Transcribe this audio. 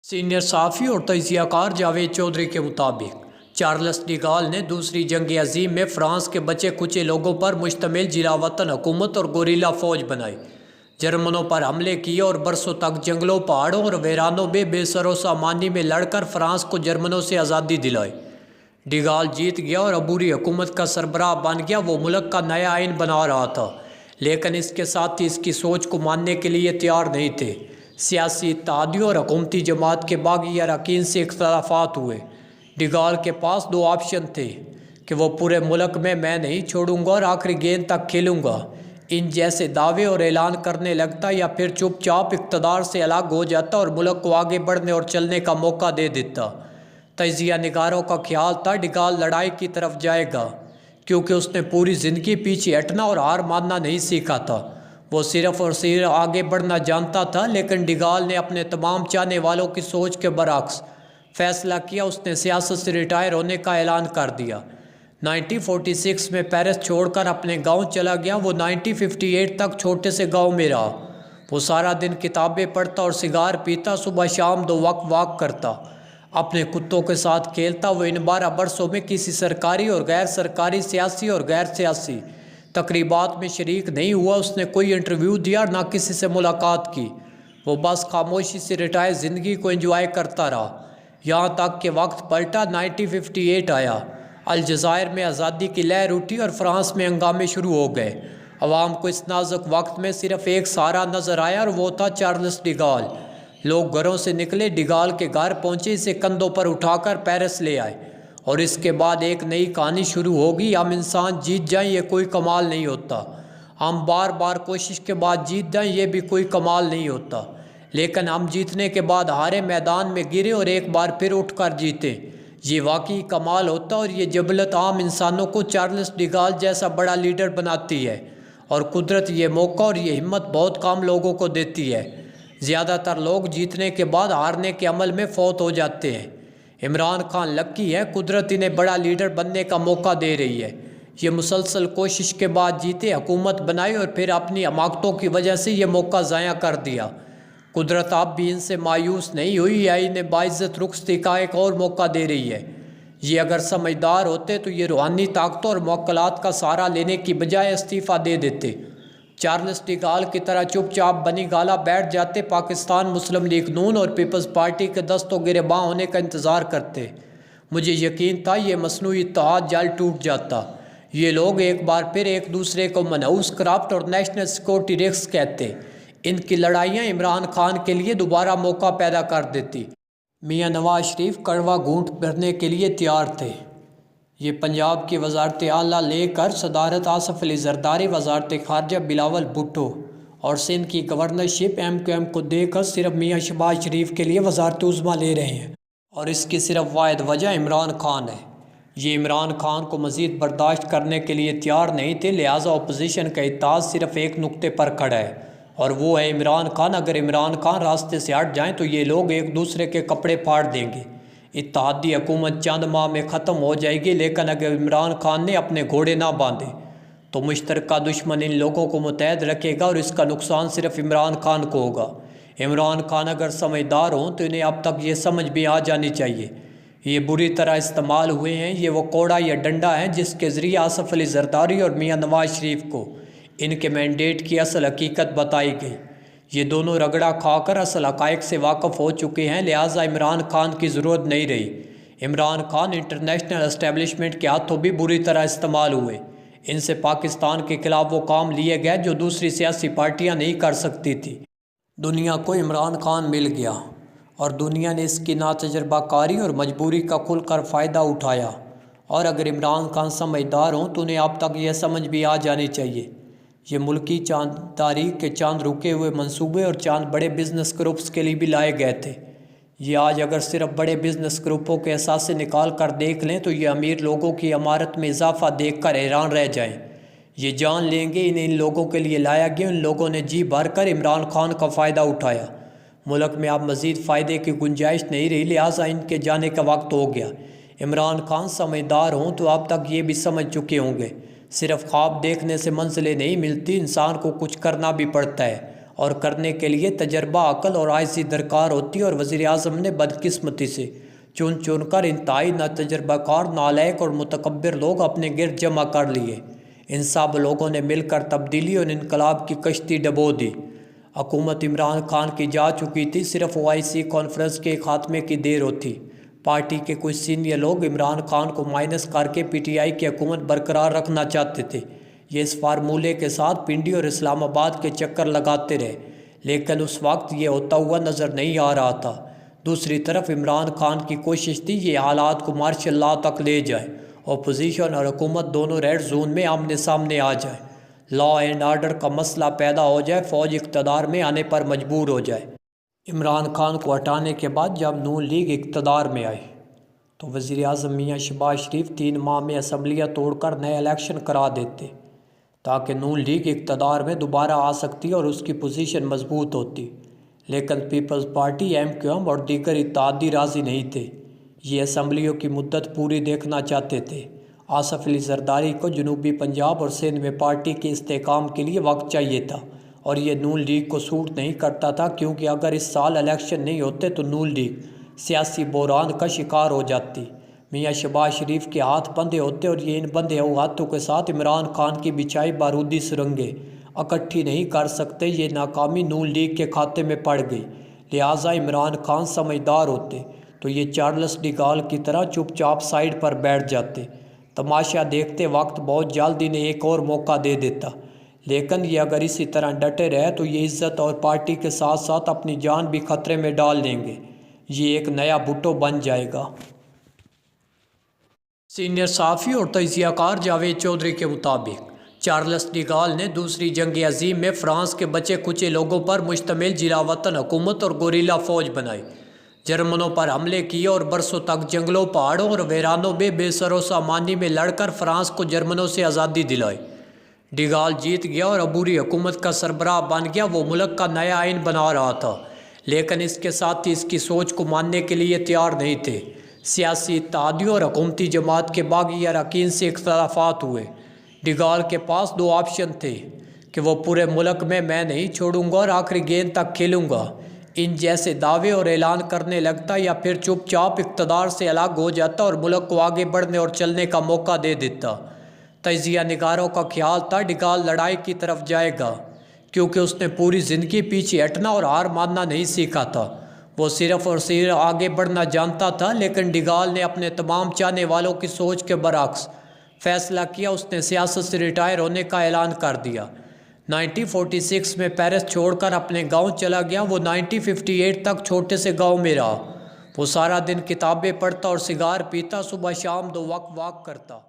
Senior सहाफ़ी और तजिया कार जावेद चौधरी के मुताबिक चार्ल्स डिगाल ने दूसरी जंग अजीम में फ्रांस के बचे कुचे लोगों पर मुश्तमिल जिलावतन हुकूमत और गोरीला फ़ौज बनाई, जर्मनों पर हमले किए और बरसों तक जंगलों, पहाड़ों और वीरानों में बेसरो सामानी में लड़कर फ्रांस को जर्मनों से आज़ादी दिलाई। डिगाल जीत गया और अबूरी हुकूमत का सरबराह बन गया। वो मुल्क का नया आइन बना रहा था, लेकिन इसके साथ ही इसकी सोच को मानने के लिए तैयार नहीं थे। सियासी इत्तेहादियों और हुकूमती जमात के बागी अरकान से इख्तलाफात हुए। डिगाल के पास दो ऑप्शन थे कि वो पूरे मुल्क में मैं नहीं छोड़ूंगा और आखिरी गेंद तक खेलूंगा, इन जैसे दावे और ऐलान करने लगता, या फिर चुपचाप इक़्तिदार से अलग हो जाता और मुल्क को आगे बढ़ने और चलने का मौका दे देता। तजिया निगारों का ख्याल था डिगाल लड़ाई की तरफ जाएगा, क्योंकि उसने पूरी ज़िंदगी पीछे हटना और हार मानना नहीं सीखा था। वो सिर्फ और सिर्फ आगे बढ़ना जानता था। लेकिन डिगाल ने अपने तमाम चाहने वालों की सोच के बरअक्स फैसला किया। उसने सियासत से रिटायर होने का ऐलान कर दिया। 1946 में पेरिस छोड़कर अपने गांव चला गया। वो 1958 तक छोटे से गांव में रहा। वो सारा दिन किताबें पढ़ता और सिगार पीता, सुबह शाम 2 वक्त वॉक करता, अपने कुत्तों के साथ खेलता। वो इन 12 बरसों में किसी सरकारी और गैर सरकारी, सियासी और गैर सियासी तकरीबात में शरीक नहीं हुआ। उसने कोई इंटरव्यू दिया, ना किसी से मुलाकात की। वो बस खामोशी से रिटायर ज़िंदगी को एंजॉय करता रहा, यहाँ तक कि वक्त पलटा। 1958 आया, अलजायर में आज़ादी की लहर उठी और फ्रांस में हंगामे शुरू हो गए। अवाम को इस नाजुक वक्त में सिर्फ एक सहारा नज़र आया और वो था चार्ल्स डिगाल। लोग घरों से निकले, डिगाल के घर पहुँचे, इसे कंधों पर उठाकर पेरिस ले आए, और इसके बाद एक नई कहानी शुरू होगी। हम इंसान जीत जाएं, ये कोई कमाल नहीं होता। हम बार बार कोशिश के बाद जीत जाएं, ये भी कोई कमाल नहीं होता। लेकिन हम जीतने के बाद हारे, मैदान में गिरे और एक बार फिर उठकर जीते, ये वाकई कमाल होता। और ये जबलत आम इंसानों को चार्ल्स डिगाल जैसा बड़ा लीडर बनाती है, और कुदरत ये मौका और ये हिम्मत बहुत कम लोगों को देती है। ज़्यादातर लोग जीतने के बाद हारने के अमल में फौत हो जाते हैं। इमरान खान लकी है, कुदरत इन्हें बड़ा लीडर बनने का मौका दे रही है। ये मुसलसल कोशिश के बाद जीते, हुकूमत बनाई और फिर अपनी हमाकतों की वजह से ये मौका ज़ाया कर दिया। कुदरत अब भी इनसे मायूस नहीं हुई, या इन्हें बाइज़्ज़त रुखसती का एक और मौका दे रही है। ये अगर समझदार होते तो ये रूहानी ताकतों और मौक्कलात का सहारा लेने की बजाय इस्तीफ़ा दे देते। चार्ल्स डिगाल की तरह चुपचाप बनी गाला बैठ जाते, पाकिस्तान मुस्लिम लीग नून और पीपल्स पार्टी के दस्तों गिरेबां होने का इंतज़ार करते। मुझे यकीन था ये मसनूई इत्तेहाद जल टूट जाता। ये लोग एक बार फिर एक दूसरे को मनहूस, करप्ट और नेशनल सिक्योरिटी रिस्क कहते। इनकी लड़ाइयाँ इमरान खान के लिए दोबारा मौका पैदा कर देती। मियाँ नवाज शरीफ कड़वा घूंट भरने के लिए तैयार थे। ये पंजाब की वजारत आला लेकर सदारत आसफ अली जरदारी, वजारत खारजा बिलावल भुट्टो और सिंध की गवर्नरशिप MQM को देकर सिर्फ मियाँ शहबाज शरीफ के लिए वजारत उज़्मा ले रहे हैं, और इसकी सिर्फ वाहिद वजह इमरान खान है। ये इमरान खान को मज़ीद बर्दाश्त करने के लिए तैयार नहीं थे, लिहाजा अपोजिशन का इत्तेहाद सिर्फ एक नुक्ते पर खड़ा है, और वो है इमरान खान। अगर इमरान खान रास्ते से हट जाएँ तो ये लोग एक दूसरे के कपड़े फाड़ देंगे। इत्तेहादी हुकूमत चंद माह में ख़त्म हो जाएगी, लेकिन अगर इमरान खान ने अपने घोड़े ना बांधे तो मुश्तरका दुश्मन इन लोगों को मुतहद रखेगा, और इसका नुकसान सिर्फ इमरान खान को होगा। इमरान खान अगर समझदार हों तो इन्हें अब तक ये समझ भी आ जानी चाहिए ये बुरी तरह इस्तेमाल हुए हैं। ये वो कोड़ा या डंडा है जिसके ज़रिए आसफ अली जरदारी और मियाँ नवाज शरीफ को इनके मैंडेट की असल हकीकत बताई गई। ये दोनों रगड़ा खाकर असल हक़ाइक़ से वाक़फ़ हो चुके हैं, लिहाजा इमरान खान की ज़रूरत नहीं रही। इमरान खान इंटरनेशनल एस्टेब्लिशमेंट के हाथों भी बुरी तरह इस्तेमाल हुए। इनसे पाकिस्तान के ख़िलाफ़ वो काम लिए गए जो दूसरी सियासी पार्टियां नहीं कर सकती थी। दुनिया को इमरान खान मिल गया, और दुनिया ने इसकी नातजुर्बाकारी और मजबूरी का खुलकर फ़ायदा उठाया। और अगर इमरान खान समझदार हों तो उन्हें अब तक यह समझ भी आ जानी चाहिए ये मुल्की चांद तारीख के चांद रुके हुए मंसूबे और चांद बड़े बिज़नेस ग्रुप्स के लिए भी लाए गए थे। ये आज अगर सिर्फ बड़े बिज़नेस ग्रुपों के असासे निकाल कर देख लें तो ये अमीर लोगों की अमारत में इजाफा देख कर हैरान रह जाएं। ये जान लेंगे इन लोगों के लिए लाया गया। इन लोगों ने जी भर कर इमरान खान का फ़ायदा उठाया। मुल्क में अब मज़ीद फ़ायदे की गुंजाइश नहीं रही, लिहाजा इनके जाने का वक्त हो गया। इमरान खान समझदार हों तो अब तक ये भी समझ चुके होंगे सिर्फ ख्वाब देखने से मंजिलें नहीं मिलती, इंसान को कुछ करना भी पड़ता है, اور کرنے کے لیے تجربہ، عقل اور عاجزی درکار ہوتی ہے، اور وزیراعظم نے بدقسمتی سے چن کر انتہائی ناتجربہ کار، نالائق اور متکبر لوگ اپنے گرد جمع کر لیے۔ ان سب لوگوں نے مل کر تبدیلی اور انقلاب کی کشتی ڈبو دی۔ حکومت عمران خان کی جا چکی تھی، صرف OIC کانفرنس کے خاتمے کی دیر ہوتی۔ پارٹی کے کچھ سینئر لوگ عمران خان کو مائنس کر کے PTI کی حکومت برقرار رکھنا چاہتے تھے۔ یہ اس فارمولے کے ساتھ پنڈی اور اسلام آباد کے چکر لگاتے رہے، لیکن اس وقت یہ ہوتا ہوا نظر نہیں آ رہا تھا۔ دوسری طرف عمران خان کی کوشش تھی یہ حالات کو مارشل لا تک لے جائے، اپوزیشن اور حکومت دونوں ریڈ زون میں آمنے سامنے آ جائے، لا اینڈ آرڈر کا مسئلہ پیدا ہو جائے، فوج اقتدار میں آنے پر مجبور ہو جائے۔ عمران خان کو ہٹانے کے بعد جب نون لیگ اقتدار میں آئی تو وزیراعظم میاں شہباز شریف 3 ماہ میں اسمبلیاں توڑ کر نئے الیکشن کرا دیتے تاکہ نون لیگ اقتدار میں دوبارہ آ سکتی اور اس کی پوزیشن مضبوط ہوتی، لیکن پیپلز پارٹی MQM اور دیگر اتحادی راضی نہیں تھے۔ یہ اسمبلیوں کی مدت پوری دیکھنا چاہتے تھے۔ آصف علی زرداری کو جنوبی پنجاب اور سندھ میں پارٹی کے استحکام کے لیے وقت چاہیے تھا، اور یہ نون لیگ کو سوٹ نہیں کرتا تھا، کیونکہ اگر اس سال الیکشن نہیں ہوتے تو نون لیگ سیاسی بحران کا شکار ہو جاتی، میاں شہباز شریف کے ہاتھ بندھے ہوتے، اور یہ ان بندھے ہوئے ہاتھوں کے ساتھ عمران خان کی بچھائی بارودی سرنگیں اکٹھی نہیں کر سکتے۔ یہ ناکامی نون لیگ کے کھاتے میں پڑ گئی، لہٰذا عمران خان سمجھدار ہوتے تو یہ چارلس ڈی گال کی طرح چپ چاپ سائیڈ پر بیٹھ جاتے۔ تماشا دیکھتے وقت بہت جلد انہیں ایک اور موقع دے دیتا، لیکن یہ اگر اسی طرح ڈٹے رہے تو یہ عزت اور پارٹی کے ساتھ ساتھ اپنی جان بھی خطرے میں ڈال لیں گے۔ یہ ایک نیا بھٹو بن جائے گا۔ سینئر صحافی اور تجزیہ کار جاوید چودھری کے مطابق چارلس ڈی گال نے دوسری جنگ عظیم میں فرانس کے بچے کچے لوگوں پر مشتمل جلا وطن حکومت اور گوریلا فوج بنائی، جرمنوں پر حملے کیے اور برسوں تک جنگلوں، پہاڑوں اور ویرانوں میں بے سر و سامانی میں لڑ کر فرانس کو جرمنوں سے آزادی دلائی۔ ڈی گال جیت گیا اور عبوری حکومت کا سربراہ بن گیا۔ وہ ملک کا نیا آئین بنا رہا تھا، لیکن اس کے ساتھ ہی اس کی سوچ کو ماننے کے لیے تیار نہیں تھے۔ سیاسی اتحادیوں اور حکومتی جماعت کے باقی اراکین سے اختلافات ہوئے۔ ڈی گال کے پاس 2 آپشن تھے کہ وہ پورے ملک میں نہیں چھوڑوں گا اور آخری گیند تک کھیلوں گا، ان جیسے دعوے اور اعلان کرنے لگتا، یا پھر چپ چاپ اقتدار سے الگ ہو جاتا اور ملک کو آگے بڑھنے اور چلنے کا موقع دے دیتا۔ تجزیہ نگاروں کا خیال تھا ڈی گال لڑائی کی طرف جائے گا، کیونکہ اس نے پوری زندگی پیچھے ہٹنا اور ہار ماننا نہیں سیکھا تھا۔ وہ صرف اور صرف آگے بڑھنا جانتا تھا، لیکن ڈی گال نے اپنے تمام چاہنے والوں کی سوچ کے برعکس فیصلہ کیا۔ اس نے سیاست سے ریٹائر ہونے کا اعلان کر دیا۔ 1946 میں پیرس چھوڑ کر اپنے گاؤں چلا گیا۔ وہ 1958 تک چھوٹے سے گاؤں میں رہا۔ وہ سارا دن کتابیں پڑھتا اور سگار پیتا، صبح شام 2 وقت واک کرتا۔